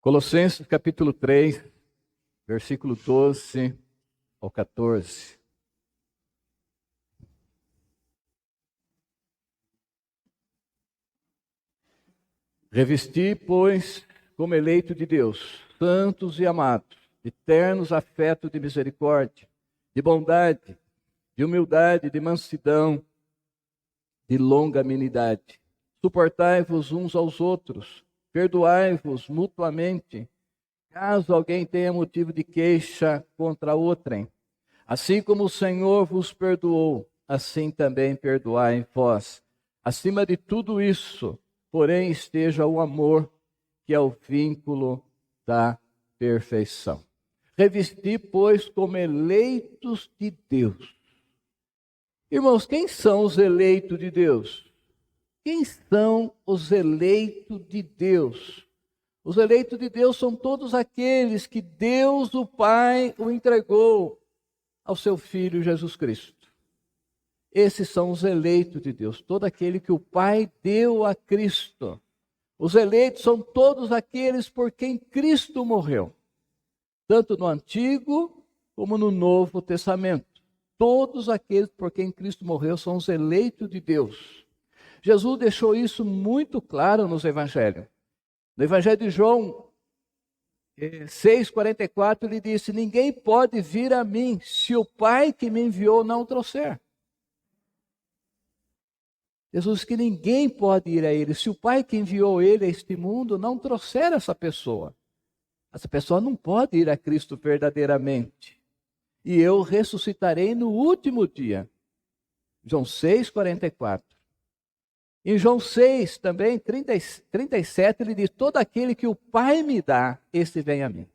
Colossenses capítulo 3, versículo 12 ao 14. Revesti, pois, como eleito de Deus, santos e amados, de ternos afetos de misericórdia, de bondade, de humildade, de mansidão, de longanimidade. Suportai-vos uns aos outros, perdoai-vos mutuamente, caso alguém tenha motivo de queixa contra outrem. Assim como o Senhor vos perdoou, assim também perdoai vós. Acima de tudo isso, porém, esteja o amor, que é o vínculo da perfeição. Revesti, pois, como eleitos de Deus. Irmãos, quem são os eleitos de Deus? Quem são os eleitos de Deus? Os eleitos de Deus são todos aqueles que Deus, o Pai, o entregou ao seu Filho Jesus Cristo. Esses são os eleitos de Deus, todo aquele que o Pai deu a Cristo. Os eleitos são todos aqueles por quem Cristo morreu, tanto no Antigo como no Novo Testamento. Todos aqueles por quem Cristo morreu são os eleitos de Deus. Jesus deixou isso muito claro nos Evangelhos. No Evangelho de João 6,44, ele disse: ninguém pode vir a mim se o Pai que me enviou não o trouxer. Jesus disse que ninguém pode ir a ele se o Pai que enviou ele a este mundo não trouxer essa pessoa. Essa pessoa não pode ir a Cristo verdadeiramente. E eu ressuscitarei no último dia. João 6,44. Em João 6, também, 37, ele diz: todo aquele que o Pai me dá, esse vem a mim.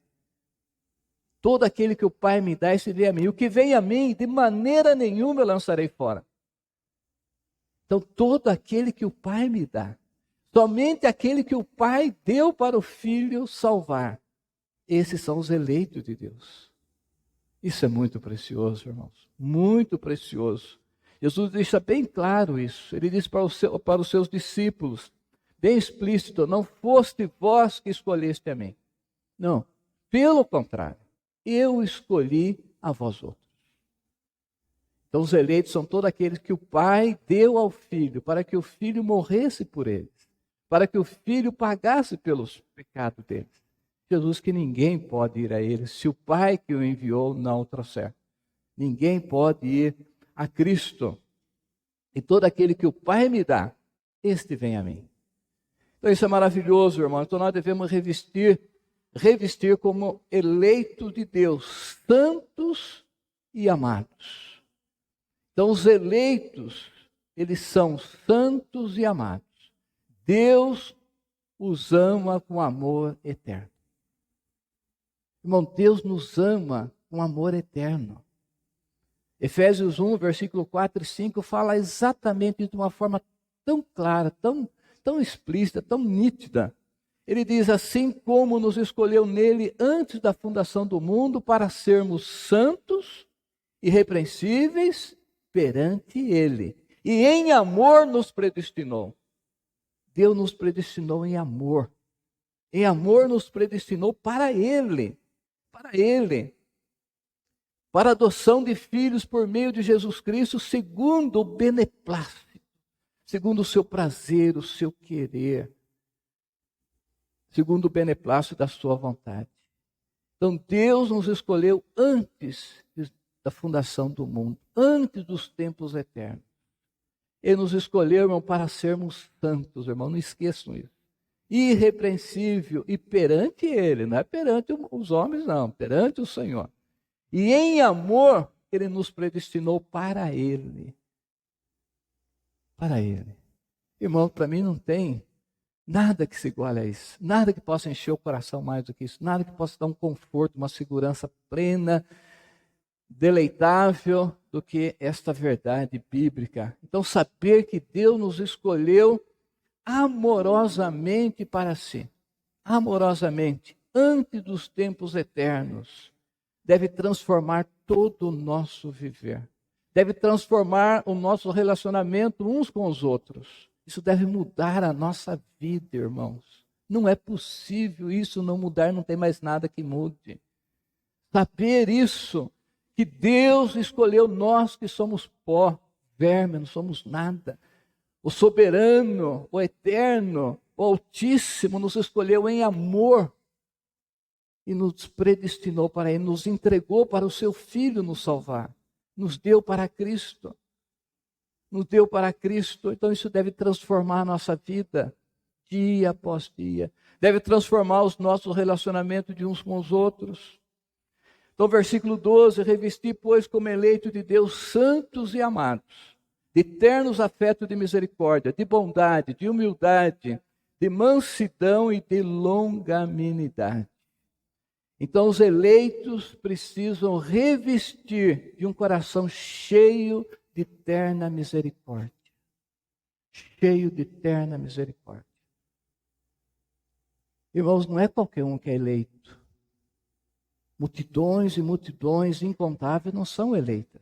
Todo aquele que o Pai me dá, esse vem a mim. O que vem a mim, de maneira nenhuma eu lançarei fora. Então, todo aquele que o Pai me dá, somente aquele que o Pai deu para o Filho salvar, esses são os eleitos de Deus. Isso é muito precioso, irmãos, muito precioso. Jesus deixa bem claro isso. Ele diz para os seus discípulos, bem explícito: não foste vós que escolheste a mim. Não, pelo contrário, eu escolhi a vós outros. Então os eleitos são todos aqueles que o Pai deu ao Filho, para que o Filho morresse por eles, para que o Filho pagasse pelos pecados deles. Jesus que ninguém pode ir a ele se o Pai que o enviou não o trouxer. Ninguém pode ir a Cristo. E todo aquele que o Pai me dá, este vem a mim. Então isso é maravilhoso, irmão. Então nós devemos revestir como eleitos de Deus, santos e amados. Então os eleitos, eles são santos e amados. Deus os ama com amor eterno. Irmão, Deus nos ama com amor eterno. Efésios 1, versículo 4 e 5 fala exatamente de uma forma tão clara, tão explícita, tão nítida. Ele diz: assim como nos escolheu nele antes da fundação do mundo para sermos santos, irrepreensíveis perante ele. E em amor nos predestinou. Deus nos predestinou em amor. Em amor nos predestinou para ele. Para ele. Para a adoção de filhos por meio de Jesus Cristo, segundo o beneplácito, segundo o seu prazer, o seu querer, segundo o beneplácito da sua vontade. Então Deus nos escolheu antes da fundação do mundo, antes dos tempos eternos. Ele nos escolheu, irmão, para sermos santos, irmão, não esqueçam isso. Irrepreensível e perante ele, não é perante os homens, não, perante o Senhor. E em amor, ele nos predestinou para ele. Para ele. Irmão, para mim não tem nada que se iguale a isso. Nada que possa encher o coração mais do que isso. Nada que possa dar um conforto, uma segurança plena, deleitável do que esta verdade bíblica. Então, saber que Deus nos escolheu amorosamente para si. Amorosamente, antes dos tempos eternos. Deve transformar todo o nosso viver. Deve transformar o nosso relacionamento uns com os outros. Isso deve mudar a nossa vida, irmãos. Não é possível isso não mudar, não tem mais nada que mude. Saber isso, que Deus escolheu nós que somos pó, verme, não somos nada. O soberano, o eterno, o Altíssimo nos escolheu em amor e nos predestinou para Ele, nos entregou para o Seu Filho nos salvar, nos deu para Cristo. Nos deu para Cristo, então isso deve transformar a nossa vida, dia após dia. Deve transformar os nossos relacionamentos de uns com os outros. Então, versículo 12, revesti, pois, como eleito de Deus, santos e amados, de ternos afetos de misericórdia, de bondade, de humildade, de mansidão e de longanimidade. Então, os eleitos precisam revestir de um coração cheio de terna misericórdia. Cheio de terna misericórdia. Irmãos, não é qualquer um que é eleito. Multidões e multidões incontáveis não são eleitas.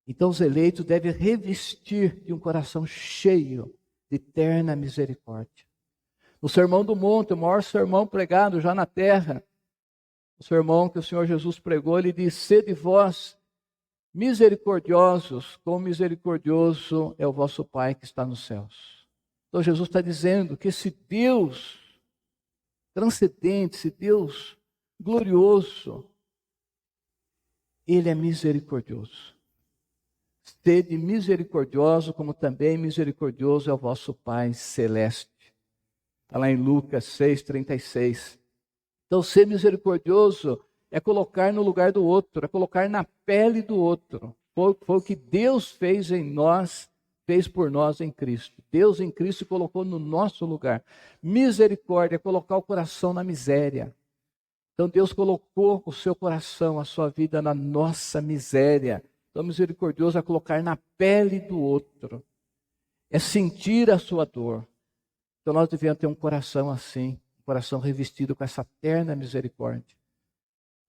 Então os eleitos devem revestir de um coração cheio de terna misericórdia. No Sermão do Monte, o maior sermão pregado já na terra, o sermão que o Senhor Jesus pregou, ele diz: sede vós misericordiosos, como misericordioso é o vosso Pai que está nos céus. Então Jesus está dizendo que esse Deus transcendente, esse Deus glorioso, Ele é misericordioso. Sede misericordioso, como também misericordioso é o vosso Pai celeste. Está lá em Lucas 6,36. Então, ser misericordioso é colocar no lugar do outro, é colocar na pele do outro. Foi o que Deus fez em nós, fez por nós em Cristo. Deus em Cristo colocou no nosso lugar. Misericórdia é colocar o coração na miséria. Então Deus colocou o seu coração, a sua vida na nossa miséria. Então misericordioso é colocar na pele do outro. É sentir a sua dor. Então nós devemos ter um coração assim, um coração revestido com essa terna misericórdia.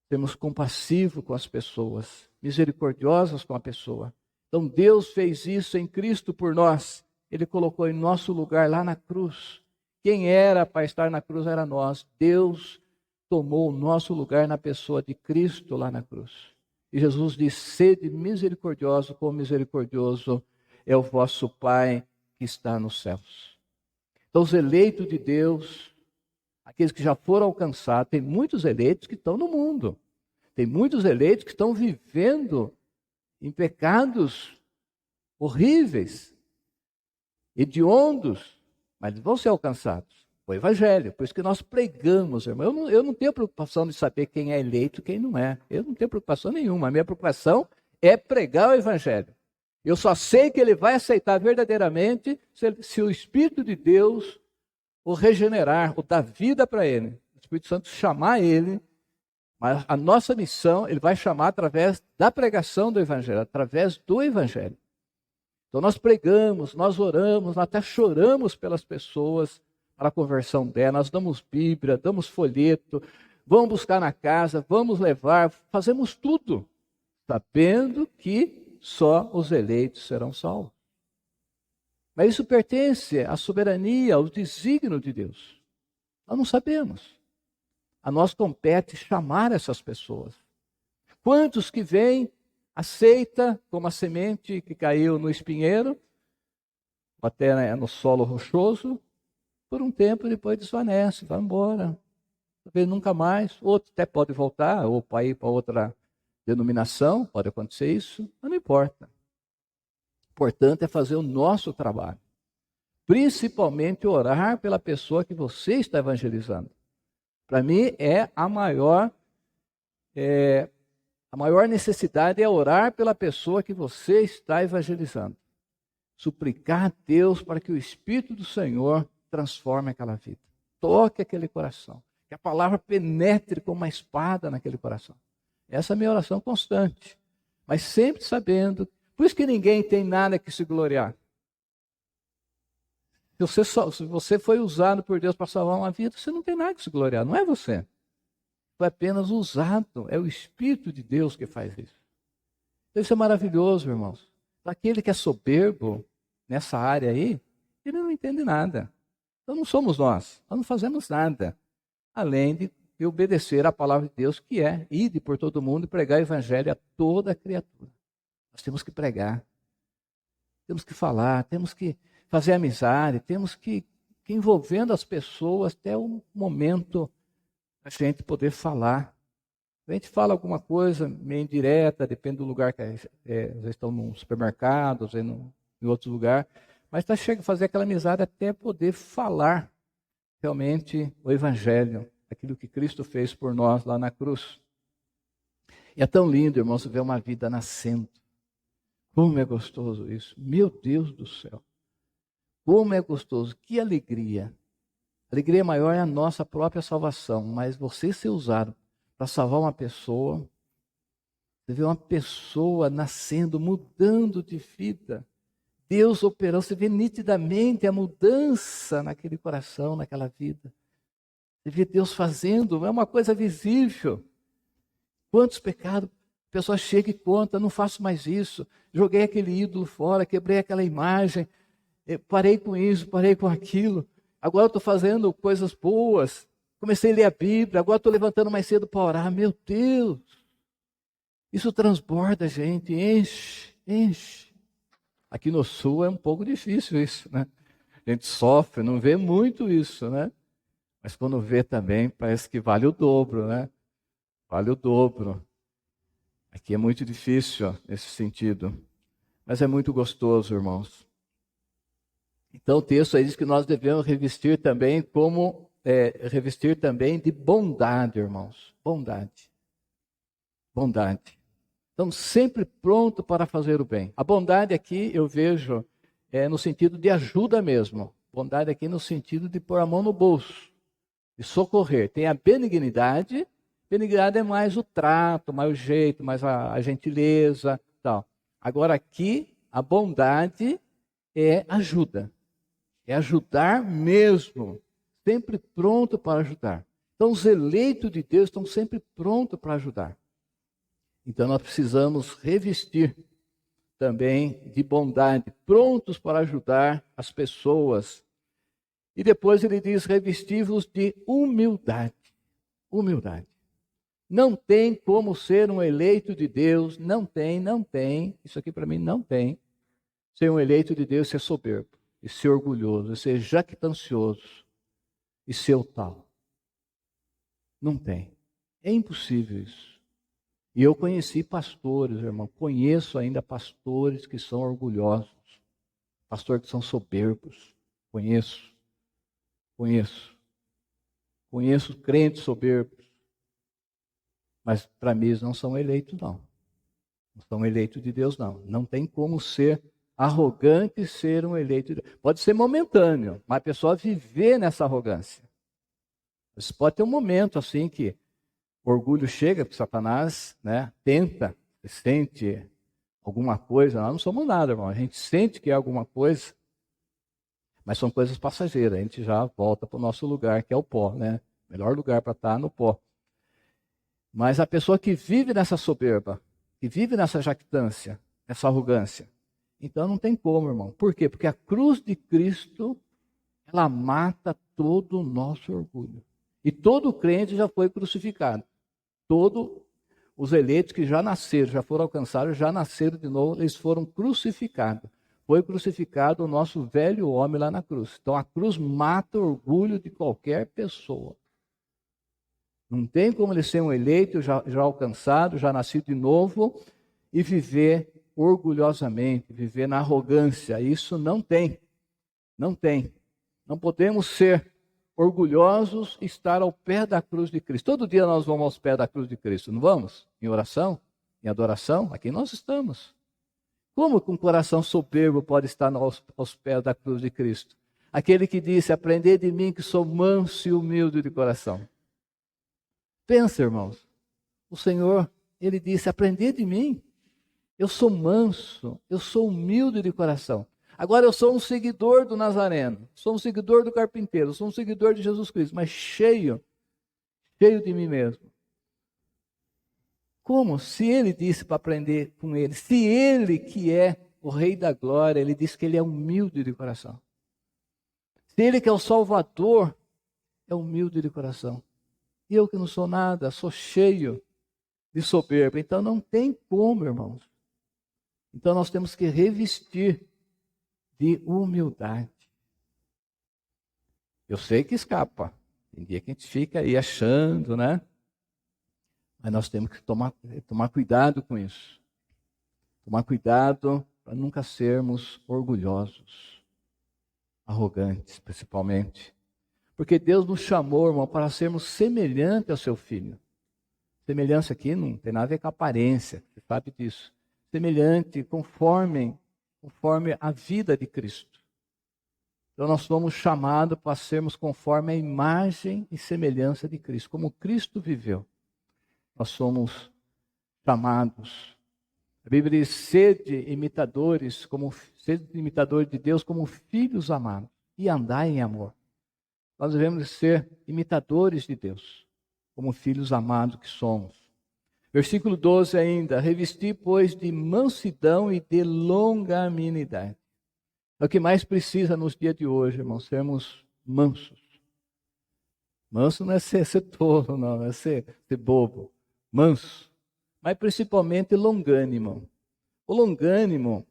Sermos compassivos com as pessoas, misericordiosos com a pessoa. Então Deus fez isso em Cristo por nós. Ele colocou em nosso lugar lá na cruz. Quem era para estar na cruz era nós. Deus tomou o nosso lugar na pessoa de Cristo lá na cruz. E Jesus diz: sede misericordioso, como misericordioso é o vosso Pai que está nos céus. Então os eleitos de Deus, aqueles que já foram alcançados, tem muitos eleitos que estão no mundo. Tem muitos eleitos que estão vivendo em pecados horríveis, hediondos, mas vão ser alcançados. O Evangelho, por isso que nós pregamos, irmão. Eu não tenho preocupação de saber quem é eleito e quem não é. Eu não tenho preocupação nenhuma. A minha preocupação é pregar o Evangelho. Eu só sei que ele vai aceitar verdadeiramente se o Espírito de Deus o regenerar, o dar vida para ele. O Espírito Santo chamar ele, mas a nossa missão ele vai chamar através da pregação do Evangelho, através do Evangelho. Então nós pregamos, nós oramos, nós até choramos pelas pessoas para a conversão delas, nós damos Bíblia, damos folheto, vamos buscar na casa, vamos levar, fazemos tudo, sabendo que só os eleitos serão salvos. Mas isso pertence à soberania, ao desígnio de Deus. Nós não sabemos. A nós compete chamar essas pessoas. Quantos que vêm, aceita como a semente que caiu no espinheiro, até no solo rochoso, por um tempo depois desvanece, vai embora. Talvez nunca mais. Outro até pode voltar, ou para ir para outra denominação, pode acontecer isso, mas não importa. O importante é fazer o nosso trabalho. Principalmente orar pela pessoa que você está evangelizando. Para mim é a maior necessidade é orar pela pessoa que você está evangelizando. Suplicar a Deus para que o Espírito do Senhor transforme aquela vida. Toque aquele coração. Que a palavra penetre como uma espada naquele coração. Essa é a minha oração constante. Mas sempre sabendo. Por isso que ninguém tem nada que se gloriar. Se você foi usado por Deus para salvar uma vida, você não tem nada que se gloriar. Não é você. Foi apenas usado. É o Espírito de Deus que faz isso. Então isso é maravilhoso, irmãos. Aquele que é soberbo nessa área aí, ele não entende nada. Então não somos nós não fazemos nada, além de obedecer à palavra de Deus, que é: ide por todo mundo e pregar o evangelho a toda criatura. Nós temos que pregar, temos que falar, temos que fazer amizade, temos que envolvendo as pessoas até o momento a gente poder falar. A gente fala alguma coisa meio indireta, depende do lugar que às vezes estão num supermercado, às vezes em outro lugar, mas está chegando a fazer aquela amizade até poder falar realmente o evangelho, aquilo que Cristo fez por nós lá na cruz. E é tão lindo, irmãos, ver uma vida nascendo. Como é gostoso isso! Meu Deus do céu! Como é gostoso! Que alegria! A alegria maior é a nossa própria salvação, mas você ser usado para salvar uma pessoa, você vê uma pessoa nascendo, mudando de vida, Deus operando, você vê nitidamente a mudança naquele coração, naquela vida. Você vê Deus fazendo, é uma coisa visível. Quantos pecados a pessoa chega e conta: não faço mais isso, joguei aquele ídolo fora, quebrei aquela imagem, parei com isso, parei com aquilo, agora eu estou fazendo coisas boas, comecei a ler a Bíblia, agora estou levantando mais cedo para orar. Meu Deus, isso transborda a gente, enche, enche. Aqui no Sul é um pouco difícil isso, né? A gente sofre, não vê muito isso, né? Mas quando vê também, parece que vale o dobro, né? Vale o dobro. Aqui é muito difícil nesse sentido, mas é muito gostoso, irmãos. Então o texto aí diz que nós devemos revestir também de bondade, irmãos. Bondade. Bondade. Então, sempre pronto para fazer o bem. A bondade aqui eu vejo no sentido de ajuda mesmo. Bondade aqui no sentido de pôr a mão no bolso, de socorrer. Tem a benignidade. Benignidade é mais o trato, mais o jeito, mais a gentileza, tal. Agora aqui, a bondade é ajuda. É ajudar mesmo. Sempre pronto para ajudar. Então, os eleitos de Deus estão sempre prontos para ajudar. Então, nós precisamos revestir também de bondade, prontos para ajudar as pessoas. E depois ele diz: revesti-vos de humildade. Humildade. Não tem como ser um eleito de Deus, não tem. Isso aqui para mim não tem. Ser um eleito de Deus, ser soberbo, e ser orgulhoso, e ser jactancioso, e ser o tal. Não tem. É impossível isso. E eu conheci pastores, irmão, conheço ainda pastores que são orgulhosos, pastores que são soberbos, conheço crentes soberbos, mas para mim eles não são eleitos não são eleitos de Deus não tem como ser arrogante e ser um eleito de Deus. Pode ser momentâneo, mas a pessoa viver nessa arrogância. Você pode ter um momento assim que o orgulho chega, porque Satanás, né, tenta, sente alguma coisa. Nós não somos nada, irmão. A gente sente que é alguma coisa, mas são coisas passageiras. A gente já volta para o nosso lugar, que é o pó, né? Melhor lugar para estar no pó. Mas a pessoa que vive nessa soberba, que vive nessa jactância, nessa arrogância, então não tem como, irmão. Por quê? Porque a cruz de Cristo, ela mata todo o nosso orgulho. E todo crente já foi crucificado. Todos os eleitos que já nasceram, já foram alcançados, já nasceram de novo, eles foram crucificados. Foi crucificado o nosso velho homem lá na cruz. Então a cruz mata o orgulho de qualquer pessoa. Não tem como ele ser um eleito, já alcançado, já nascido de novo, e viver orgulhosamente, viver na arrogância. Isso não tem. Não tem. Não podemos ser orgulhosos e estar ao pé da cruz de Cristo. Todo dia nós vamos aos pés da cruz de Cristo, não vamos? Em oração, em adoração, aqui nós estamos. Como que um coração soberbo pode estar aos pés da cruz de Cristo? Aquele que disse: aprendei de mim que sou manso e humilde de coração. Pensa, irmãos, o Senhor, Ele disse: aprendei de mim, eu sou manso, eu sou humilde de coração. Agora eu sou um seguidor do Nazareno, sou um seguidor do carpinteiro, sou um seguidor de Jesus Cristo, mas cheio de mim mesmo. Como? Se ele disse para aprender com ele, se ele que é o Rei da Glória, ele disse que ele é humilde de coração. Se Ele que é o Salvador é humilde de coração, e eu que não sou nada, sou cheio de soberba, então não tem como, irmãos. Então nós temos que revestir de humildade. Eu sei que escapa. Tem dia que a gente fica aí achando, né? Mas nós temos que tomar cuidado com isso. Tomar cuidado para nunca sermos orgulhosos, arrogantes, principalmente. Porque Deus nos chamou, irmão, para sermos semelhantes ao seu Filho. Semelhança aqui não tem nada a ver com aparência, você sabe disso. Semelhante, conforme a vida de Cristo. Então nós fomos chamados para sermos conforme a imagem e semelhança de Cristo, como Cristo viveu. Nós somos chamados. A Bíblia diz: sede imitadores de Deus como filhos amados e andai em amor. Nós devemos ser imitadores de Deus, como filhos amados que somos. Versículo 12 ainda: revesti, pois, de mansidão e de longanimidade. É o que mais precisa nos dias de hoje, irmãos, sermos mansos. Manso não é ser tolo, não é ser bobo. Manso. Mas principalmente longânimo. O longânimo,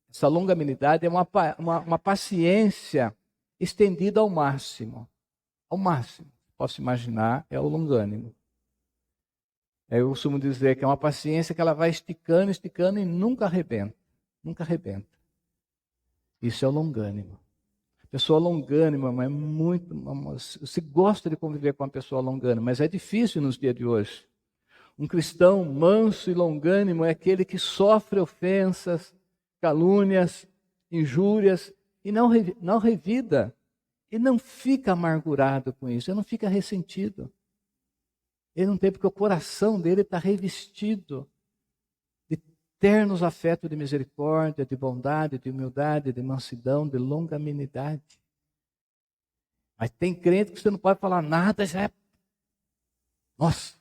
essa longanimidade é uma paciência estendida ao máximo. Ao máximo. Posso imaginar, é o longânimo. Eu costumo dizer que é uma paciência que ela vai esticando, esticando e nunca arrebenta. Nunca arrebenta. Isso é o longânimo. Pessoa longânima é muito... Você gosta de conviver com uma pessoa longânima, mas é difícil nos dias de hoje. Um cristão manso e longânimo é aquele que sofre ofensas, calúnias, injúrias e não revida. E não fica amargurado com isso, ele não fica ressentido. Ele não tem, porque o coração dele está revestido de ternos afetos de misericórdia, de bondade, de humildade, de mansidão, de longanimidade. Mas tem crente que você não pode falar nada, já é... Nossa,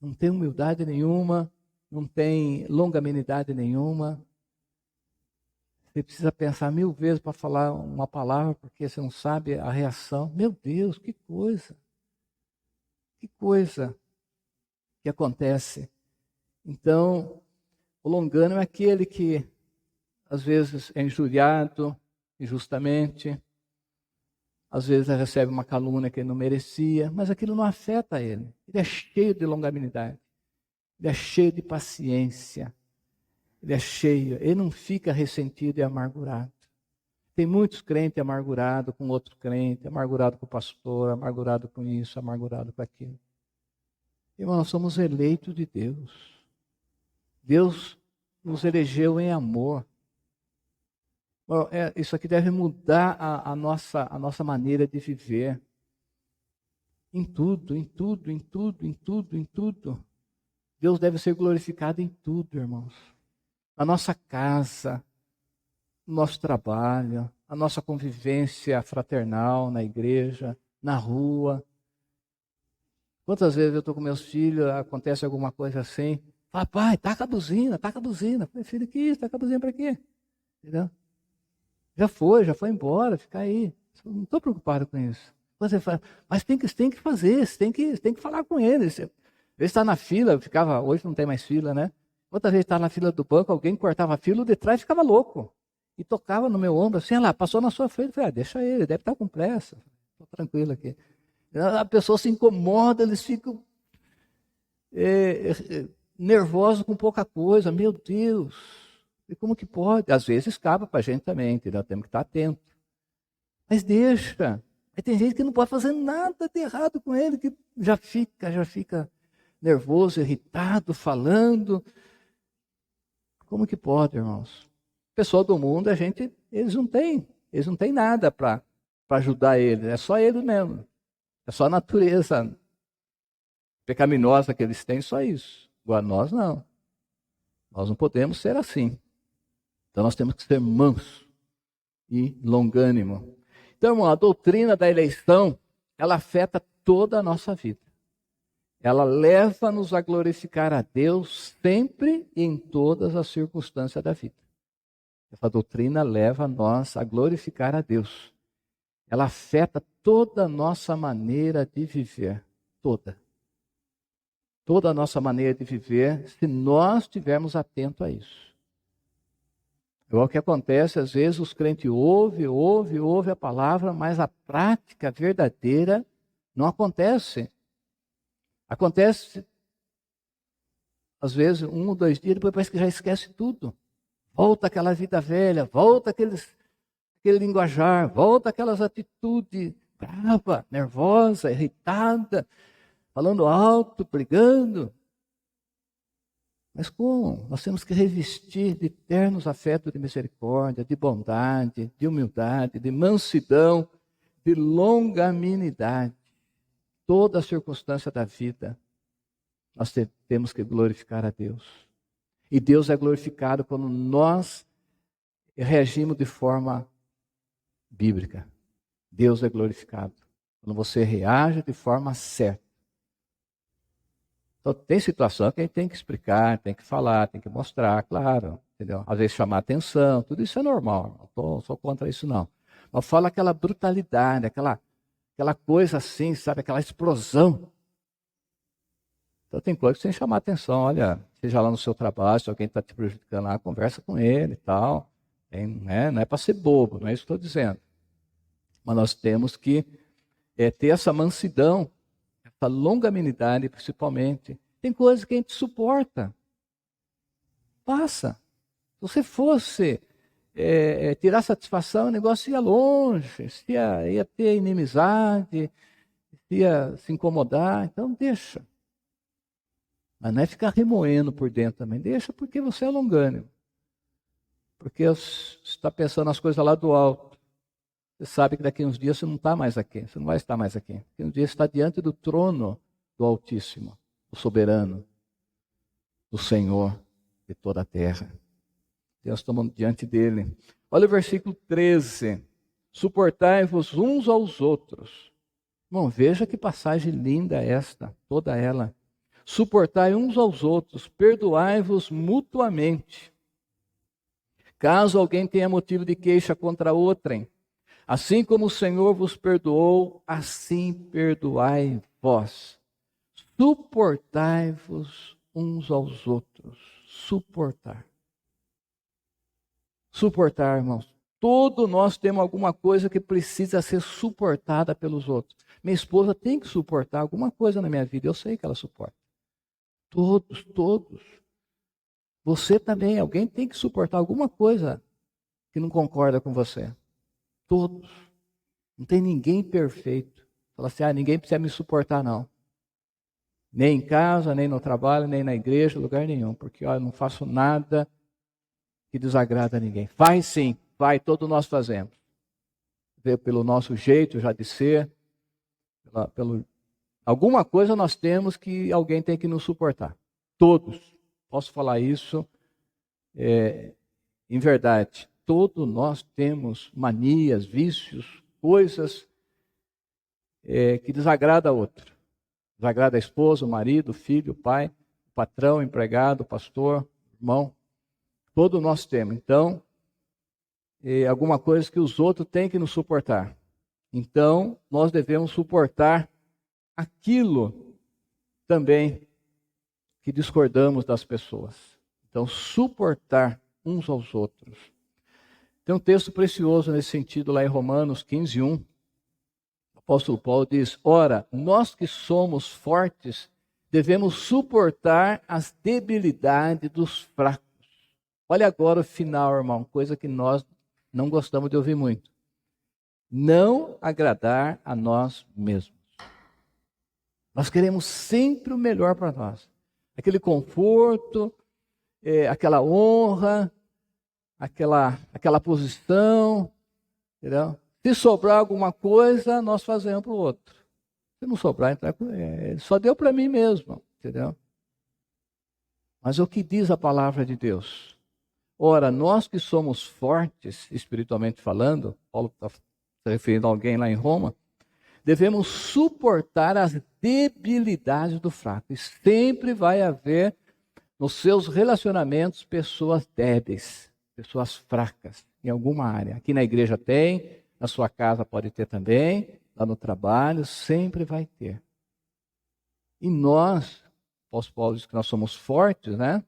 não tem humildade nenhuma, não tem longanimidade nenhuma. Você precisa pensar 1000 vezes para falar uma palavra, porque você não sabe a reação. Meu Deus, que coisa! Que coisa que acontece. Então, o longânimo é aquele que, às vezes, é injuriado injustamente, às vezes recebe uma calúnia que ele não merecia, mas aquilo não afeta ele. Ele é cheio de longanimidade, ele é cheio de paciência, ele é cheio, ele não fica ressentido e amargurado. Tem muitos crentes amargurados com outro crente, amargurado com o pastor, amargurado com isso, amargurado com aquilo. Irmão, nós somos eleitos de Deus. Deus nos elegeu em amor. Isso aqui deve mudar a nossa maneira de viver. Em tudo, em tudo, em tudo, em tudo, em tudo. Deus deve ser glorificado em tudo, irmãos. Na nossa casa, no nosso trabalho, a nossa convivência fraternal na igreja, na rua. Quantas vezes eu estou com meus filhos, acontece alguma coisa assim, papai, taca a buzina, taca a buzina. Falei, filho, que isso? Taca a buzina para quê? Entendeu? Já foi embora, fica aí. Não estou preocupado com isso. Você fala, mas tem que fazer, você tem que falar com ele. Você está na fila, hoje não tem mais fila, né? Outra vez estava na fila do banco, alguém cortava a fila, o de trás ficava louco. E tocava no meu ombro, assim, lá, passou na sua frente. Eu falei, deixa ele, deve estar com pressa. Estou tranquilo aqui. A pessoa se incomoda, eles ficam nervosos com pouca coisa. Meu Deus, e como que pode? Às vezes escapa para a gente também, entendeu? Temos que estar atento. Mas deixa. Aí tem gente que não pode fazer nada de errado com ele, que já fica nervoso, irritado, falando. Como que pode, irmãos? O pessoal do mundo, eles não têm nada para ajudar ele, é só ele mesmo. É só a natureza pecaminosa que eles têm, só isso. Agora nós não. Nós não podemos ser assim. Então nós temos que ser mansos e longânimo. Então, irmão, a doutrina da eleição, ela afeta toda a nossa vida. Ela leva-nos a glorificar a Deus sempre e em todas as circunstâncias da vida. Essa doutrina leva nós a glorificar a Deus. ela afeta toda a nossa maneira de viver. Toda. Toda a nossa maneira de viver, se nós estivermos atentos a isso. É o que acontece, às vezes os crentes ouvem a palavra, mas a prática verdadeira não acontece. Acontece, às vezes, 1 ou 2 dias, depois parece que já esquece tudo. Volta aquela vida velha, volta aquele linguajar, volta aquelas atitudes brava, nervosa, irritada, falando alto, brigando. Mas como? Nós temos que revestir de ternos afetos de misericórdia, de bondade, de humildade, de mansidão, de longanimidade. Toda a circunstância da vida, nós temos que glorificar a Deus. E Deus é glorificado quando nós reagimos de forma bíblica. Deus é glorificado quando você reage de forma certa. Então, tem situação que a gente tem que explicar, tem que falar, tem que mostrar, claro, entendeu? Às vezes chamar atenção, tudo isso é normal, não sou contra isso não. Mas fala aquela brutalidade, aquela coisa assim, sabe, aquela explosão. Então tem coisa que você tem que chamar atenção, olha, seja lá no seu trabalho, se alguém está te prejudicando lá, conversa com ele e tal. Não é para ser bobo, não é isso que estou dizendo. Mas nós temos que ter essa mansidão, essa longanimidade principalmente. Tem coisas que a gente suporta. Passa. Se você fosse tirar satisfação, o negócio ia longe, ia ter inimizade, ia se incomodar, então deixa. Mas não é ficar remoendo por dentro também. Deixa porque você é longânimo. Porque você está pensando nas coisas lá do alto. Você sabe que daqui a uns dias você não está mais aqui. Você não vai estar mais aqui. Daqui a uns dias você está diante do trono do Altíssimo, do Soberano, do Senhor de toda a terra. Nós estamos diante dele. Olha o versículo 13. Suportai-vos uns aos outros. Bom, veja que passagem linda esta, toda ela. Suportai uns aos outros, perdoai-vos mutuamente. Caso alguém tenha motivo de queixa contra outrem, assim como o Senhor vos perdoou, assim perdoai vós. Suportai-vos uns aos outros. Suportar. Suportar, irmãos. Todos nós temos alguma coisa que precisa ser suportada pelos outros. Minha esposa tem que suportar alguma coisa na minha vida, eu sei que ela suporta. Todos. Você também, alguém tem que suportar alguma coisa que não concorda com você. Todos. Não tem ninguém perfeito. Fala assim, ninguém precisa me suportar não. Nem em casa, nem no trabalho, nem na igreja, lugar nenhum. Porque eu não faço nada que desagrada a ninguém. Faz sim, todos nós fazemos. Pelo nosso jeito já de ser, alguma coisa nós temos que alguém tem que nos suportar. Todos. Posso falar isso em verdade. Todos nós temos manias, vícios, coisas que desagradam a outro. Desagrada a esposa, o marido, o filho, o pai, o patrão, o empregado, o pastor, o irmão. Todos nós temos. Então, alguma coisa que os outros têm que nos suportar. Então, nós devemos suportar aquilo também que discordamos das pessoas. Então, suportar uns aos outros. Tem um texto precioso nesse sentido lá em Romanos 15:1. O apóstolo Paulo diz: ora, nós que somos fortes, devemos suportar as debilidades dos fracos. Olha agora o final, irmão, coisa que nós não gostamos de ouvir muito. Não agradar a nós mesmos. Nós queremos sempre o melhor para nós. Aquele conforto, aquela honra, aquela posição, entendeu? Se sobrar alguma coisa, nós fazemos para o outro. Se não sobrar, então só deu para mim mesmo, entendeu? Mas o que diz a palavra de Deus? Ora, nós que somos fortes, espiritualmente falando, Paulo está se referindo a alguém lá em Roma, devemos suportar as debilidades do fraco. E sempre vai haver nos seus relacionamentos pessoas débeis, pessoas fracas em alguma área. Aqui na igreja tem, na sua casa pode ter também, lá no trabalho, sempre vai ter. E nós, o apóstolo Paulo diz que nós somos fortes, né?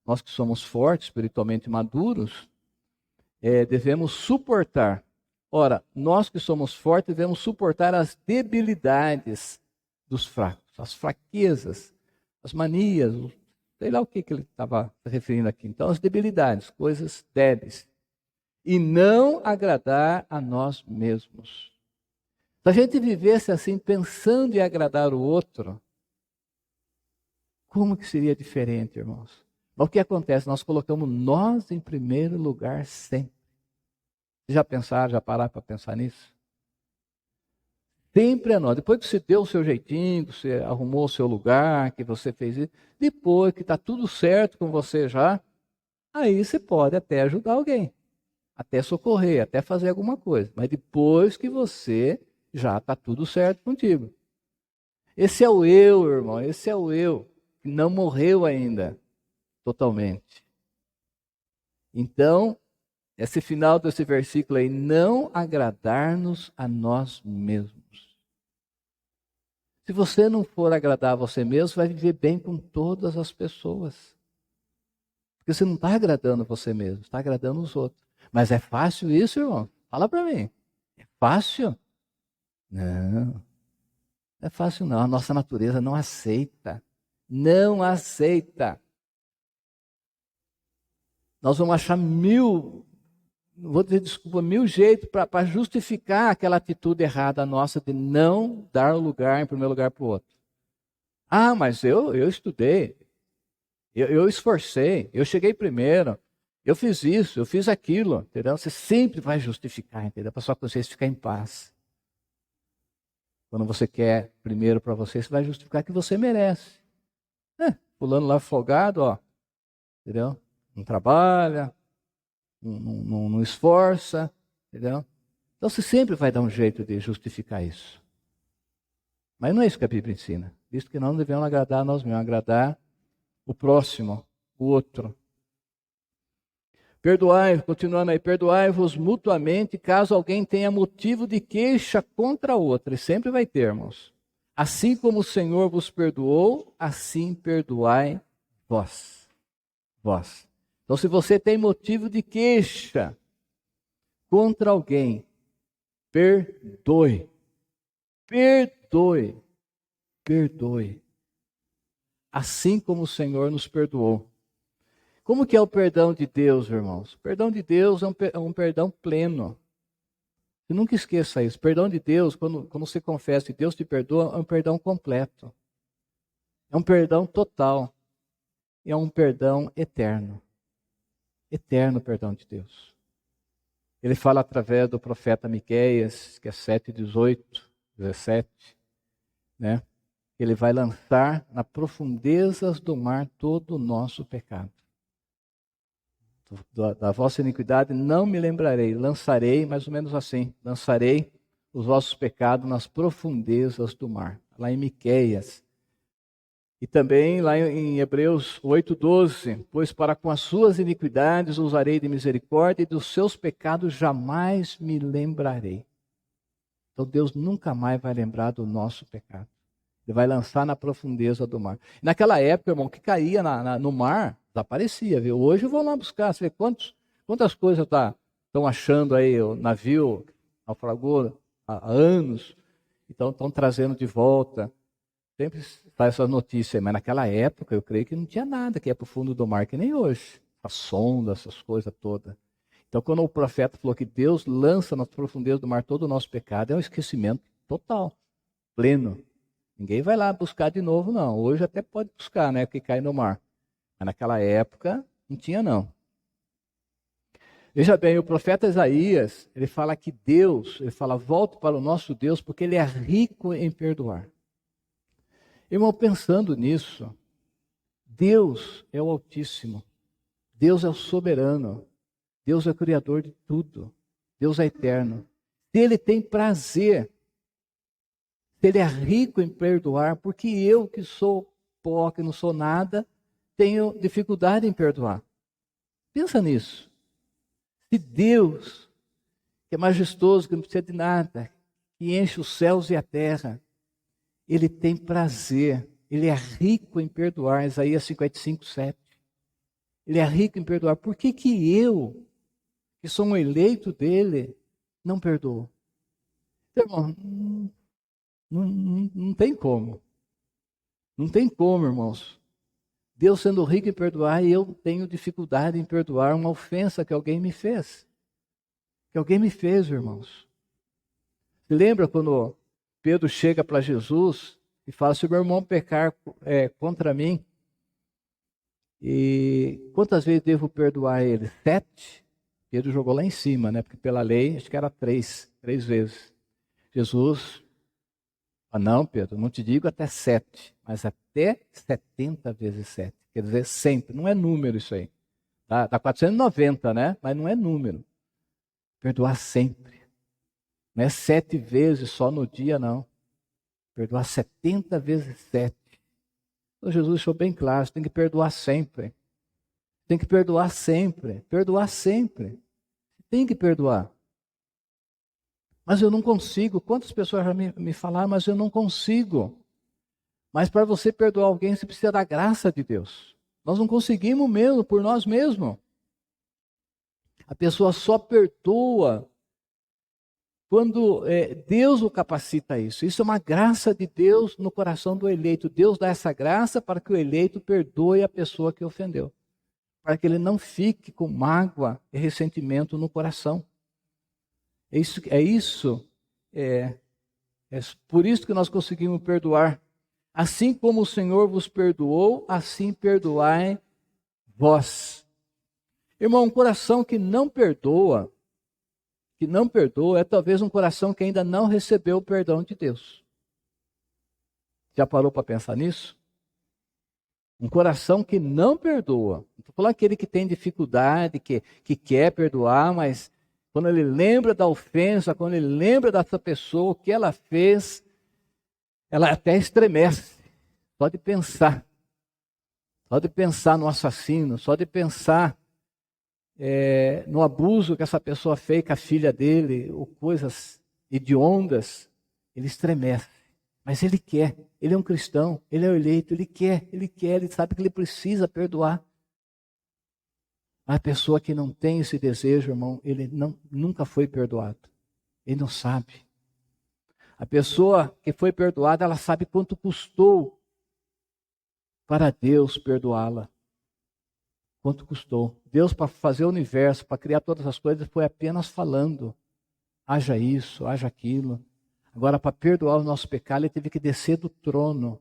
Nós que somos fortes, espiritualmente maduros, devemos suportar. Ora, nós que somos fortes devemos suportar as debilidades dos fracos, as fraquezas, as manias, sei lá o que ele estava se referindo aqui. Então, as debilidades, coisas débeis. E não agradar a nós mesmos. Se a gente vivesse assim, pensando em agradar o outro, como que seria diferente, irmãos? Mas o que acontece? Nós colocamos nós em primeiro lugar sempre. Já pensaram, já pararam para pensar nisso? Sempre é nós. Depois que você deu o seu jeitinho, que você arrumou o seu lugar, que você fez isso, depois que está tudo certo com você já, aí você pode até ajudar alguém, até socorrer, até fazer alguma coisa. Mas depois que você já está tudo certo contigo. Esse é o eu, irmão, esse é o eu, que não morreu ainda totalmente. Então, esse final desse versículo aí, não agradar-nos a nós mesmos. Se você não for agradar a você mesmo, vai viver bem com todas as pessoas. Porque você não está agradando você mesmo, está agradando os outros. Mas é fácil isso, irmão? Fala para mim. É fácil? Não é fácil não. A nossa natureza não aceita. Não aceita. Nós vamos achar vou dizer desculpa, mil jeitos para justificar aquela atitude errada nossa de não dar o lugar em primeiro lugar para o outro. Ah, mas eu estudei, eu esforcei, eu cheguei primeiro, eu fiz isso, eu fiz aquilo, entendeu? Você sempre vai justificar, entendeu? Para sua consciência ficar em paz. Quando você quer primeiro para você, você vai justificar que você merece. Fulano lá folgado, ó, entendeu? Não trabalha, não esforça, entendeu? Então você sempre vai dar um jeito de justificar isso. Mas não é isso que a Bíblia ensina. Visto que não devemos agradar a nós mesmos, agradar o próximo, o outro. Continuando aí, perdoai-vos mutuamente caso alguém tenha motivo de queixa contra outro. E sempre vai ter, irmãos. Assim como o Senhor vos perdoou, assim perdoai vós. Então, se você tem motivo de queixa contra alguém, perdoe. Assim como o Senhor nos perdoou. Como que é o perdão de Deus, irmãos? O perdão de Deus é um perdão pleno. Você nunca esqueça isso. O perdão de Deus, quando você confessa e Deus te perdoa, é um perdão completo. É um perdão total. É um perdão eterno. Eterno perdão de Deus. Ele fala através do profeta Miqueias, que é 7:18, 17, né? Ele vai lançar nas profundezas do mar todo o nosso pecado. Da vossa iniquidade não me lembrarei, lançarei, mais ou menos assim, lançarei os vossos pecados nas profundezas do mar. Lá em Miqueias. E também lá em Hebreus 8:12, pois para com as suas iniquidades usarei de misericórdia e dos seus pecados jamais me lembrarei. Então Deus nunca mais vai lembrar do nosso pecado. Ele vai lançar na profundeza do mar. Naquela época, irmão, que caía no mar, desaparecia, viu? Hoje vão lá buscar, você vê quantas coisas estão achando aí, o navio naufragou há anos, então estão trazendo de volta. Sempre faz essa notícia, mas naquela época eu creio que não tinha nada que ia para o fundo do mar, que nem hoje. A sonda, essas coisas todas. Então, quando o profeta falou que Deus lança nas profundezas do mar todo o nosso pecado, é um esquecimento total, pleno. Ninguém vai lá buscar de novo, não. Hoje até pode buscar, né, que cai no mar. Mas naquela época não tinha, não. Veja bem, o profeta Isaías, ele fala que Deus, ele fala, volte para o nosso Deus, porque ele é rico em perdoar. Irmão, pensando nisso, Deus é o Altíssimo, Deus é o soberano, Deus é o Criador de tudo, Deus é eterno. Se Ele tem prazer, se Ele é rico em perdoar, porque eu que sou pó, que não sou nada, tenho dificuldade em perdoar. Pensa nisso. Se Deus, que é majestoso, que não precisa de nada, que enche os céus e a terra. Ele tem prazer, ele é rico em perdoar, Isaías 55, 7. Ele é rico em perdoar. Por que que eu, que sou um eleito dele, não perdoo? Então, irmão, não tem como. Não tem como, irmãos. Deus sendo rico em perdoar, e eu tenho dificuldade em perdoar uma ofensa que alguém me fez. Que alguém me fez, irmãos. Você lembra quando Pedro chega para Jesus e fala: se o meu irmão pecar contra mim, e quantas vezes devo perdoar ele? 7? Pedro jogou lá em cima, né? Porque pela lei, acho que era 3 vezes. Jesus, não, Pedro, não te digo até 7, mas até 70 vezes 7. Quer dizer, sempre. Não é número isso aí. Dá 490, né? Mas não é número. Perdoar sempre. Não é 7 vezes só no dia, não. Perdoar 70 vezes 7. Então Jesus deixou bem claro, você tem que perdoar sempre. Tem que perdoar sempre. Perdoar sempre. Tem que perdoar. Mas eu não consigo. Quantas pessoas já me falaram, mas eu não consigo. Mas para você perdoar alguém, você precisa da graça de Deus. Nós não conseguimos mesmo, por nós mesmos. A pessoa só perdoa quando Deus o capacita a isso. Isso é uma graça de Deus no coração do eleito. Deus dá essa graça para que o eleito perdoe a pessoa que ofendeu. Para que ele não fique com mágoa e ressentimento no coração. É por isso que nós conseguimos perdoar. Assim como o Senhor vos perdoou, assim perdoai vós. Irmão, um coração que não perdoa é talvez um coração que ainda não recebeu o perdão de Deus. Já parou para pensar nisso? Um coração que não perdoa. Não estou falando aquele que tem dificuldade, que quer perdoar, mas quando ele lembra da ofensa, quando ele lembra dessa pessoa, o que ela fez, ela até estremece. Só de pensar. Só de pensar no assassino, só de pensar no abuso que essa pessoa fez com a filha dele, ou coisas hediondas, ele estremece. Mas ele quer, ele é um cristão, ele é o eleito, ele quer, ele sabe que ele precisa perdoar. A pessoa que não tem esse desejo, irmão, ele nunca foi perdoado. Ele não sabe. A pessoa que foi perdoada, ela sabe quanto custou para Deus perdoá-la. Quanto custou? Deus, para fazer o universo, para criar todas as coisas, foi apenas falando. Haja isso, haja aquilo. Agora, para perdoar o nosso pecado, ele teve que descer do trono,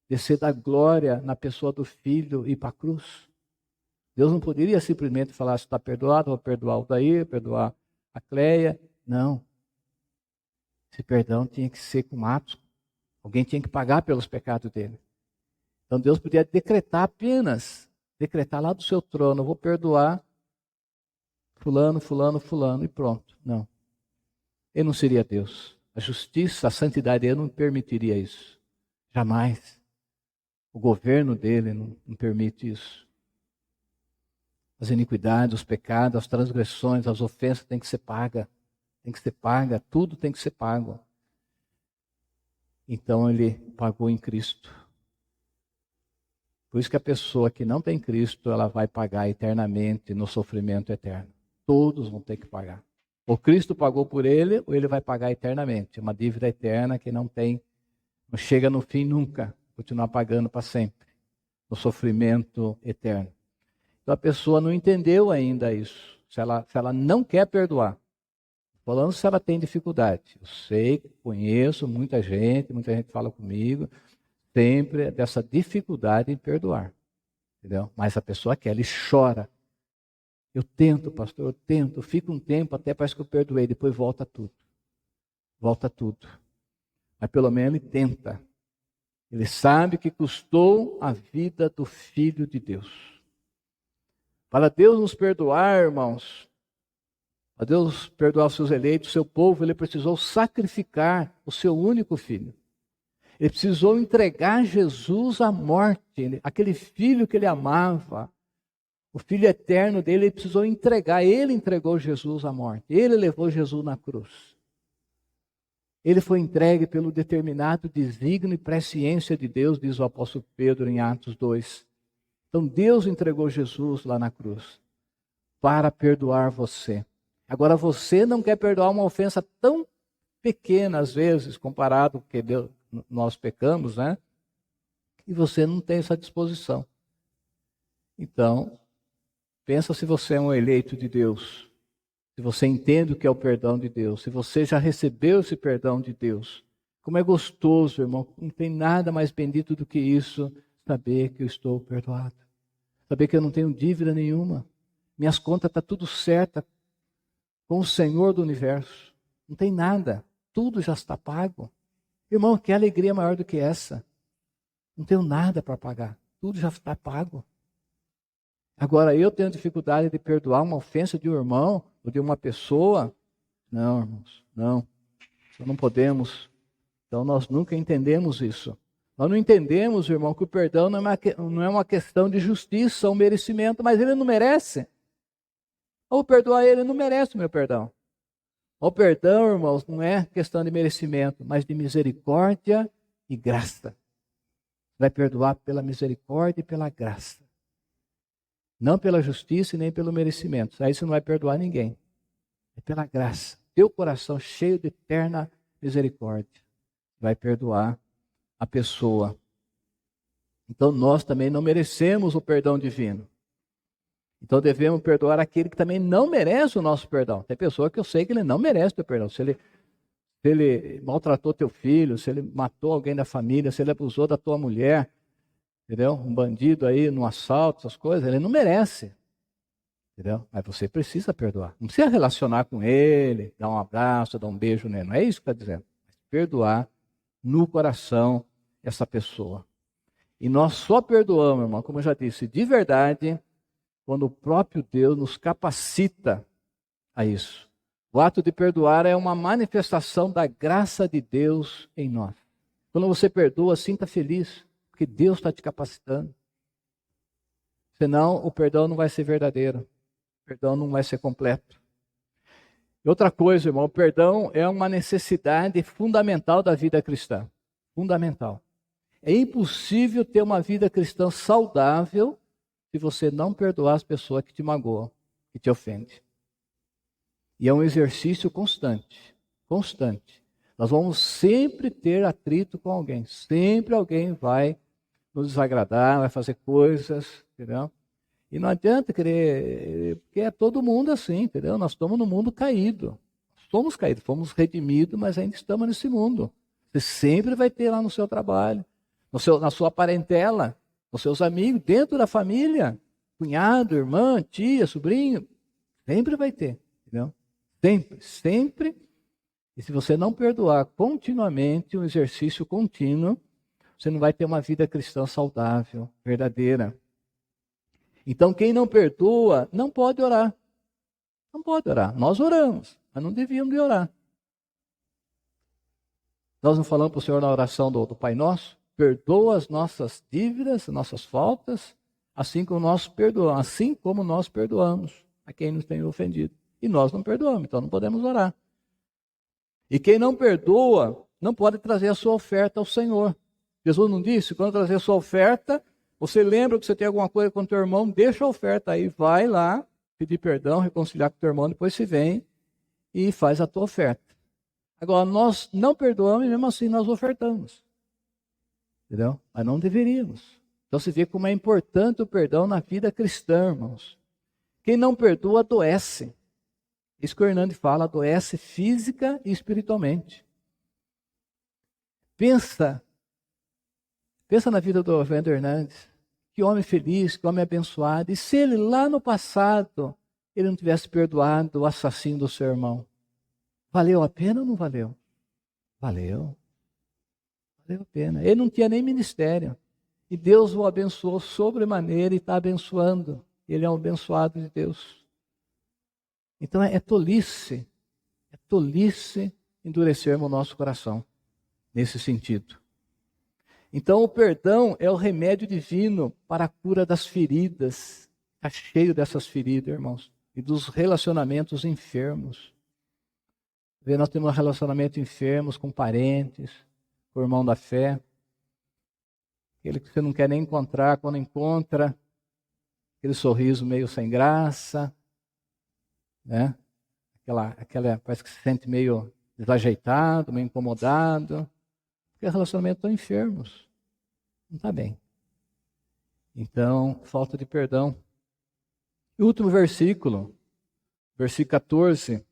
descer da glória na pessoa do Filho e ir para a cruz. Deus não poderia simplesmente falar: se está perdoado, vou perdoar o Daí, perdoar a Cleia. Não. Esse perdão tinha que ser com atos. Alguém tinha que pagar pelos pecados dele. Então Deus podia decretar apenas, decretar lá do seu trono: eu vou perdoar fulano, fulano, fulano, e pronto. Não. Ele não seria Deus. A justiça, a santidade dele não permitiria isso. Jamais. O governo dele não permite isso. As iniquidades, os pecados, as transgressões, as ofensas têm que ser pagas. Tem que ser paga, tudo tem que ser pago. Então ele pagou em Cristo. Por isso que a pessoa que não tem Cristo, ela vai pagar eternamente no sofrimento eterno. Todos vão ter que pagar. Ou Cristo pagou por ele, ou ele vai pagar eternamente. Uma dívida eterna que não chega no fim nunca. Continuar pagando para sempre. No sofrimento eterno. Então a pessoa não entendeu ainda isso. Se ela não quer perdoar. Falando se ela tem dificuldade. Eu sei, conheço muita gente fala comigo, sempre dessa dificuldade em perdoar. Entendeu? Mas a pessoa quer, ele chora. Eu tento, pastor, eu fico um tempo, até parece que eu perdoei, depois volta tudo. Volta tudo. Mas pelo menos ele tenta. Ele sabe que custou a vida do Filho de Deus. Para Deus nos perdoar, irmãos, para Deus perdoar os seus eleitos, o seu povo, ele precisou sacrificar o seu único filho. Ele precisou entregar Jesus à morte, aquele filho que ele amava, O Filho eterno dele, ele precisou entregar. Ele entregou Jesus à morte. Ele levou Jesus na cruz. Ele foi entregue pelo determinado desígnio e presciência de Deus, diz o apóstolo Pedro em Atos 2. Então Deus entregou Jesus lá na cruz para perdoar você. Agora você não quer perdoar uma ofensa tão pequena às vezes, comparado com o que nós pecamos, né? E você não tem essa disposição. Então, pensa se você é um eleito de Deus. Se você entende o que é o perdão de Deus, se você já recebeu esse perdão de Deus, como é gostoso, irmão, não tem nada mais bendito do que isso, saber que eu estou perdoado, saber que eu não tenho dívida nenhuma, minhas contas estão tudo certas com o Senhor do universo, não tem nada, tudo já está pago. Irmão, que alegria maior do que essa? Não tenho nada para pagar, tudo já está pago. Agora, eu tenho dificuldade de perdoar uma ofensa de um irmão ou de uma pessoa? Não, irmãos, não. Nós não podemos. Então, nós nunca entendemos isso. Nós não entendemos, irmão, que o perdão não é uma questão de justiça ou merecimento, mas ele não merece. Ou perdoar ele não merece o meu perdão. O perdão, irmãos, não é questão de merecimento, mas de misericórdia e graça. Vai perdoar pela misericórdia e pela graça. Não pela justiça e nem pelo merecimento. Aí você não vai perdoar ninguém. É pela graça. Teu coração cheio de eterna misericórdia vai perdoar a pessoa. Então nós também não merecemos o perdão divino. Então devemos perdoar aquele que também não merece o nosso perdão. Tem pessoa que eu sei que ele não merece o teu perdão. Se ele maltratou teu filho, se ele matou alguém da família, se ele abusou da tua mulher, entendeu? Um bandido aí no assalto, essas coisas, ele não merece. Entendeu? Mas você precisa perdoar. Não precisa relacionar com ele, dar um abraço, dar um beijo nele. Não é isso que está dizendo. Perdoar no coração essa pessoa. E nós só perdoamos, irmão, como eu já disse, de verdade, quando o próprio Deus nos capacita a isso. O ato de perdoar é uma manifestação da graça de Deus em nós. Quando você perdoa, sinta feliz, porque Deus está te capacitando. Senão, o perdão não vai ser verdadeiro. O perdão não vai ser completo. E outra coisa, irmão, o perdão é uma necessidade fundamental da vida cristã. Fundamental. É impossível ter uma vida cristã saudável se você não perdoar as pessoas que te magoam, que te ofendem. E é um exercício constante. Constante. Nós vamos sempre ter atrito com alguém. Sempre alguém vai nos desagradar, vai fazer coisas, entendeu? E não adianta querer, porque é todo mundo assim, entendeu? Nós estamos no mundo caído. Somos caídos, fomos redimidos, mas ainda estamos nesse mundo. Você sempre vai ter lá no seu trabalho, na sua parentela, nos seus amigos, dentro da família, cunhado, irmã, tia, sobrinho, sempre vai ter, entendeu? Sempre, sempre. E se você não perdoar continuamente, um exercício contínuo, você não vai ter uma vida cristã saudável, verdadeira. Então, quem não perdoa, não pode orar. Não pode orar. Nós oramos, mas não devíamos de orar. Nós não falamos para o Senhor na oração do Pai Nosso? Perdoa as nossas dívidas, nossas faltas, assim como nós perdoamos a quem nos tem ofendido. E nós não perdoamos, então não podemos orar. E quem não perdoa, não pode trazer a sua oferta ao Senhor. Jesus não disse, quando trazer a sua oferta, você lembra que você tem alguma coisa com o teu irmão, deixa a oferta aí, vai lá, pedir perdão, reconciliar com o teu irmão, depois você vem e faz a tua oferta. Agora, nós não perdoamos e mesmo assim nós ofertamos. Entendeu? Mas não deveríamos. Então você vê como é importante o perdão na vida cristã, irmãos. Quem não perdoa, adoece. Isso que o Hernandes fala, adoece física e espiritualmente. Pensa na vida do Wendel Hernandes. Que homem feliz, que homem abençoado. E se ele lá no passado, ele não tivesse perdoado o assassino do seu irmão? Valeu a pena ou não valeu? Valeu. Valeu a pena. Ele não tinha nem ministério. E Deus o abençoou sobremaneira e está abençoando. Ele é um abençoado de Deus. Então é tolice endurecermos o nosso coração nesse sentido. Então o perdão é o remédio divino para a cura das feridas Está cheio dessas feridas, irmãos, e dos relacionamentos enfermos. Nós temos relacionamentos enfermos com parentes, com o irmão da fé, aquele que você não quer nem encontrar, quando encontra, aquele sorriso meio sem graça, né? Parece que se sente meio desajeitado, meio incomodado, porque os relacionamentos estão enfermos, não está bem. Então, falta de perdão. E o último versículo 14.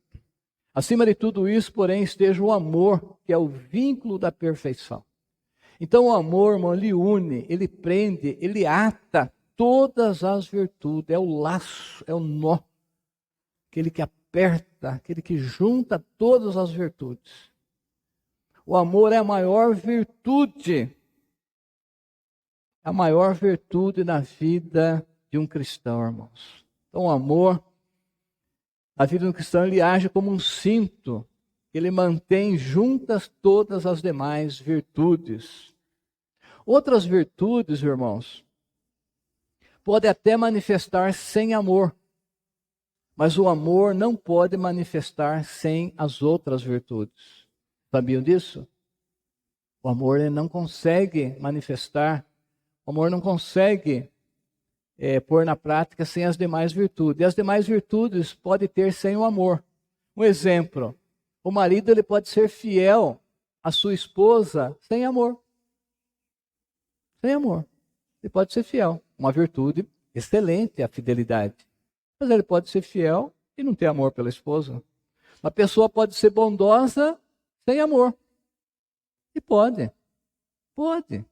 Acima de tudo isso, porém, esteja o amor, que é o vínculo da perfeição. Então, o amor, irmão, ele une, ele prende, ele ata todas as virtudes. É o laço, é o nó, aquele que aperta, aquele que junta todas as virtudes. O amor é a maior virtude. A maior virtude na vida de um cristão, irmãos. Então, o amor, na vida de um cristão, ele age como um cinto. Ele mantém juntas todas as demais virtudes. Outras virtudes, irmãos, podem até manifestar sem amor. Mas o amor não pode manifestar sem as outras virtudes. Sabiam disso? O amor ele não consegue manifestar. O amor não consegue pôr na prática sem as demais virtudes. E as demais virtudes pode ter sem o amor. Um exemplo, o marido ele pode ser fiel à sua esposa sem amor. Sem amor. Ele pode ser fiel. Uma virtude excelente, a fidelidade. Mas ele pode ser fiel e não ter amor pela esposa. Uma pessoa pode ser bondosa sem amor. E pode. Pode.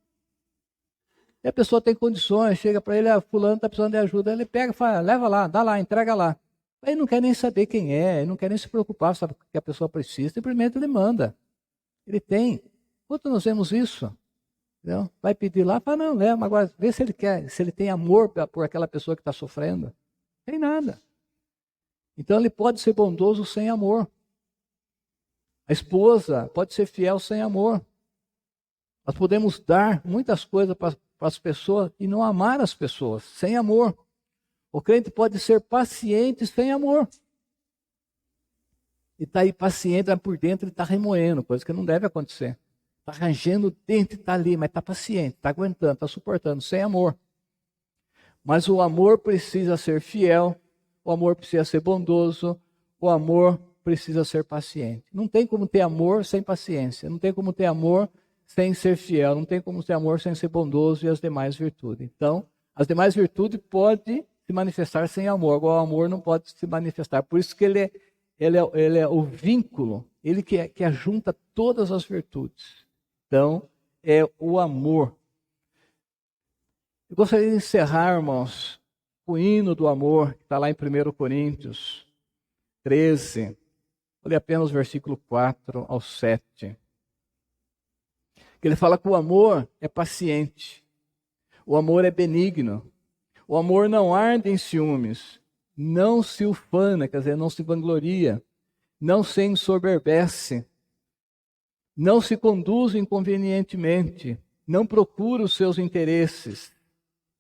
E a pessoa tem condições, chega para ele, fulano está precisando de ajuda, ele pega e fala, leva lá, dá lá, entrega lá. Ele não quer nem saber quem é, ele não quer nem se preocupar, sabe o que a pessoa precisa, simplesmente ele manda. Ele tem. Quando nós vemos isso, entendeu? Vai pedir lá, fala, não, leva, agora vê se ele quer, se ele tem amor por aquela pessoa que está sofrendo. Não tem nada. Então ele pode ser bondoso sem amor. A esposa pode ser fiel sem amor. Nós podemos dar muitas coisas para as pessoas e não amar as pessoas, sem amor. O crente pode ser paciente sem amor. E está aí paciente, mas por dentro ele está remoendo, coisa que não deve acontecer. Está rangendo o dente, está ali, mas está paciente, está aguentando, está suportando, sem amor. Mas o amor precisa ser fiel, o amor precisa ser bondoso, o amor precisa ser paciente. Não tem como ter amor sem paciência, não tem como ter amor sem ser fiel, não tem como ter amor sem ser bondoso e as demais virtudes. Então, as demais virtudes podem se manifestar sem amor, agora o amor não pode se manifestar. Por isso que ele é o vínculo, ele que ajunta todas as virtudes. Então, é o amor. Eu gostaria de encerrar, irmãos, o hino do amor, que está lá em 1 Coríntios 13. Vou ler apenas o versículo 4 ao 7. Ele fala que o amor é paciente, o amor é benigno, o amor não arde em ciúmes, não se ufana, quer dizer, não se vangloria, não se ensoberbece, não se conduz inconvenientemente, não procura os seus interesses,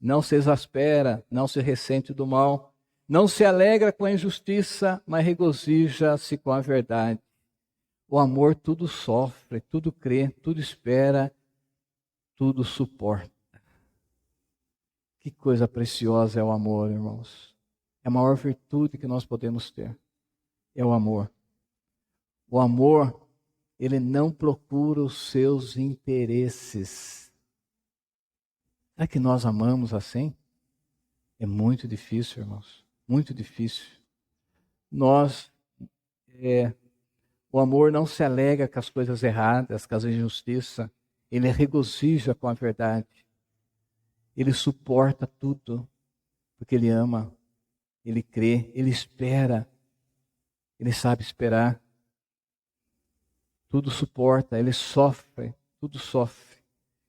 não se exaspera, não se ressente do mal, não se alegra com a injustiça, mas regozija-se com a verdade. O amor tudo sofre, tudo crê, tudo espera, tudo suporta. Que coisa preciosa é o amor, irmãos. É a maior virtude que nós podemos ter. É o amor. O amor, ele não procura os seus interesses. Será que nós amamos assim? É muito difícil, irmãos. Muito difícil. O amor não se alegra com as coisas erradas, com as injustiças. Ele regozija com a verdade. Ele suporta tudo, porque ele ama, ele crê, ele espera, ele sabe esperar. Tudo suporta, ele sofre, tudo sofre.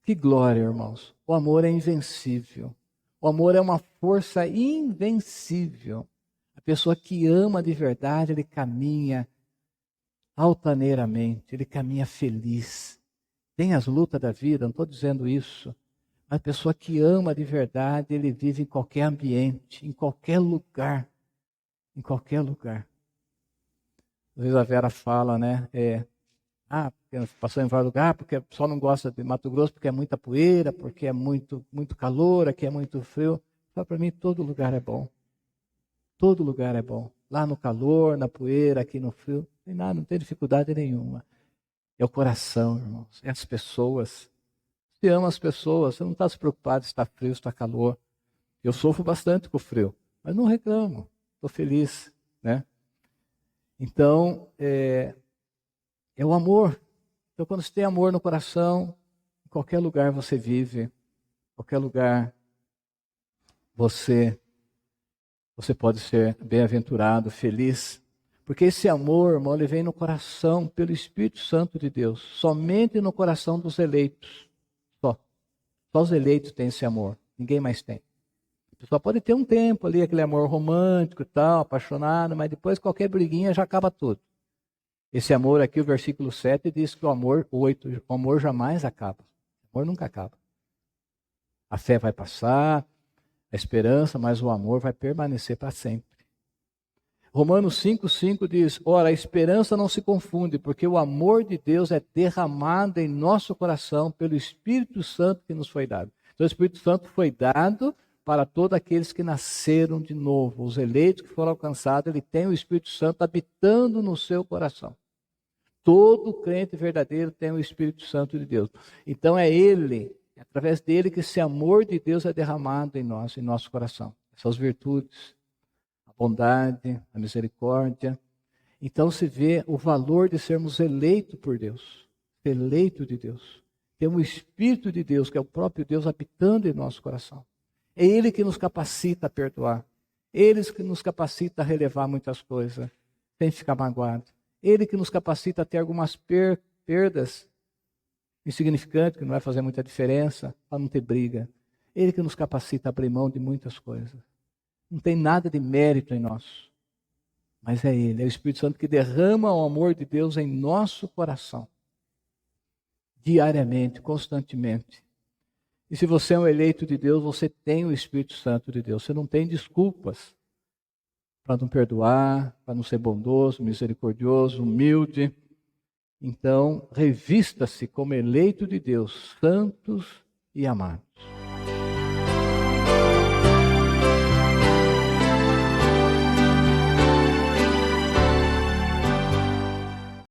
Que glória, irmãos. O amor é invencível. O amor é uma força invencível. A pessoa que ama de verdade, ele caminha altaneiramente, ele caminha feliz. Tem as lutas da vida, não estou dizendo isso, A pessoa que ama de verdade, ele vive em qualquer ambiente, em qualquer lugar. Em qualquer lugar. Às vezes a Vera fala, né? Porque passou em vários lugares, porque o pessoal não gosta de Mato Grosso porque é muita poeira, porque é muito calor, aqui é muito frio. Só para mim todo lugar é bom. Todo lugar é bom. Lá no calor, na poeira, aqui no frio, não tem nada, não tem dificuldade nenhuma. É o coração, irmãos, é as pessoas. Você ama as pessoas, você não está se preocupado se está frio, se está calor. Eu sofro bastante com o frio, mas não reclamo, estou feliz, né? Então, é o amor. Então, quando você tem amor no coração, em qualquer lugar você vive, em qualquer lugar você pode ser bem-aventurado, feliz. Porque esse amor, irmão, ele vem no coração pelo Espírito Santo de Deus, somente no coração dos eleitos. Só os eleitos têm esse amor, ninguém mais tem. A pessoa pode ter um tempo ali, aquele amor romântico e tal, apaixonado, mas depois qualquer briguinha já acaba tudo. Esse amor aqui, o versículo 7 diz que o amor jamais acaba. O amor nunca acaba. A fé vai passar, a esperança, mas o amor vai permanecer para sempre. Romanos 5,5 diz: ora, a esperança não se confunde, porque o amor de Deus é derramado em nosso coração pelo Espírito Santo que nos foi dado. Então o Espírito Santo foi dado para todos aqueles que nasceram de novo, os eleitos que foram alcançados, ele tem o Espírito Santo habitando no seu coração. Todo crente verdadeiro tem o Espírito Santo de Deus. Então é ele, é através dele que esse amor de Deus é derramado em nós, em nosso coração. Essas virtudes, a bondade, a misericórdia. Então se vê o valor de sermos eleitos por Deus, eleito de Deus. Tem o Espírito de Deus, que é o próprio Deus habitando em nosso coração. É ele que nos capacita a perdoar. Ele que nos capacita a relevar muitas coisas, sem ficar magoado. Ele que nos capacita a ter algumas perdas insignificantes, que não vai fazer muita diferença, para não ter briga. Ele que nos capacita a abrir mão de muitas coisas. Não tem nada de mérito em nós, mas é Ele, é o Espírito Santo que derrama o amor de Deus em nosso coração, diariamente, constantemente. E se você é um eleito de Deus, você tem o Espírito Santo de Deus, você não tem desculpas para não perdoar, para não ser bondoso, misericordioso, humilde. Então, revista-se como eleito de Deus, santos e amados.